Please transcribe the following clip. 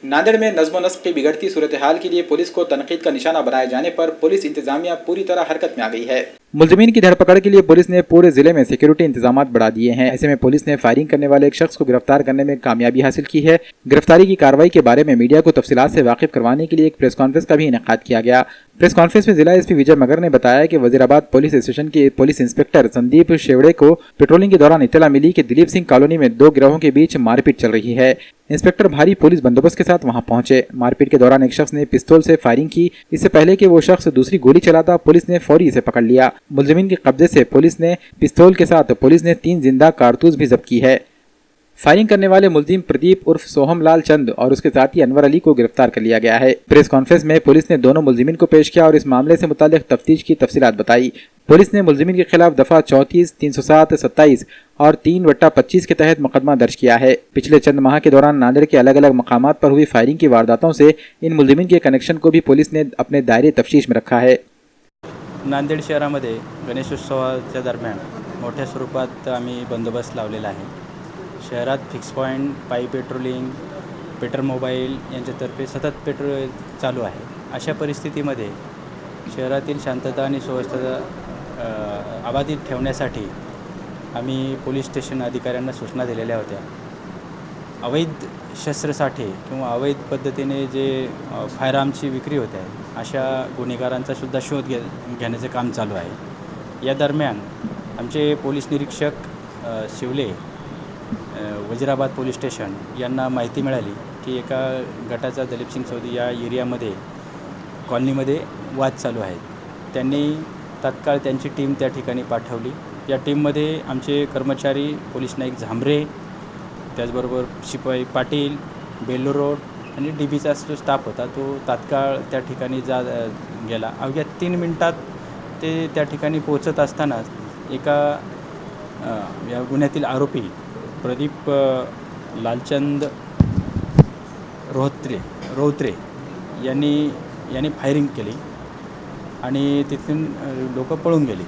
नांदेड़ में नज़्म नस्क की बिगड़ती सूरत हाल के लिए पुलिस को तनकीद का निशाना बनाए जाने पर पुलिस इंतजामिया पूरी तरह हरकत में आ गई है। मुलजिमीन की धरपकड़ के लिए पुलिस ने पूरे जिले में सिक्योरिटी इंतजाम बढ़ा दिए हैं। ऐसे में पुलिस ने फायरिंग करने वाले एक शख्स को गिरफ्तार करने में कामयाबी हासिल की है। गिरफ्तारी की कार्रवाई के बारे में मीडिया को तफसीलात से वाकिफ करवाने के लिए एक प्रेस कॉन्फ्रेंस का भी इनेकाद किया गया। प्रेस कॉन्फ्रेंस में जिला एसपी विजय मगर ने बताया कि वजीराबाद पुलिस स्टेशन के पुलिस इंस्पेक्टर संदीप शेवड़े को पेट्रोलिंग के दौरान इत्तला मिली कि दिलीप सिंह कॉलोनी में दो गिरोहों के बीच मारपीट चल रही है। इंस्पेक्टर भारी पुलिस बंदोबस्त के साथ वहां पहुंचे। मारपीट के दौरान एक शख्स ने पिस्तौल से फायरिंग की। इससे पहले कि वो शख्स दूसरी गोली चलाता, पुलिस ने फौरी इसे पकड़ लिया। मुलजिमीन के कब्जे से पुलिस ने पिस्तौल के साथ पुलिस ने 3 जिंदा कारतूस भी जब्त की है। फायरिंग करने वाले मुलजिम प्रदीप उर्फ सोहम लाल चंद और उसके साथी अनवर अली को गिरफ्तार कर लिया गया है। प्रेस कॉन्फ्रेंस में पुलिस ने दोनों मुलजिमीन को पेश किया और इस मामले से मुताल्लिक तफ्तीश की तफसीलात बताई। पुलिस ने मुलजिमीन के खिलाफ दफा 34, 307, 27 और 3/25 के तहत मुकदमा दर्ज किया है। पिछले चंद माह के दौरान नांदेड़ के अलग अलग मकामात पर हुई फायरिंग की वारदातों से इन मुलजिमीन के कनेक्शन को भी पुलिस ने अपने दायरे तफ्तीश में रखा है। नांदेड शहरामध्ये गणेशोत्सवाच्या दरम्यान मोठ्या स्वरूपात आम्ही बंदोबस्त लावलेला आहे। शहरात फिक्स पॉईंट, पाई पेट्रोलिंग, पेट्रोल मोबाईल यांच्यातर्फे सतत पेट्रोल चालू आहे। अशा परिस्थितीमध्ये शहरातील शांतता आणि सुव्यवस्था अबाधित ठेवण्यासाठी आम्ही पोलीस स्टेशन अधिकाऱ्यांना सूचना दिलेल्या होत्या। अवैध शस्त्रसाठे किंवा अवैध पद्धतीने जे फायरआर्मची विक्री होते आहे अशा गुन्हेगारांचा सुद्धा शोध घेण्याचे काम चालू आहे। या दरम्यान आमचे पोलीस निरीक्षक शिवले वजीराबाद पोलीस स्टेशन यांना माहिती मिळाली की एका गटाचा दलीप सिंग चौधरी या एरियामध्ये कॉलनीमध्ये वाद चालू आहे। त्यांनी तात्काळ त्यांची टीम त्या ठिकाणी पाठवली। या टीममध्ये आमचे कर्मचारी पोलीस नाईक झांबरे, त्याचबरोबर शिपाई पाटील, बेल्लो रोड आणि डीबीचा जो स्टाफ होता तो तात्काळ त्या ठिकाणी गेला। अवघ्या 3 मिनिटात ते त्या ठिकाणी पोहोचत असतानाच एका या गुन्ह्यातील आरोपी प्रदीप लालचंद रोहत्रे यांनी फायरिंग केली आणि तिथून लोक पळून गेली।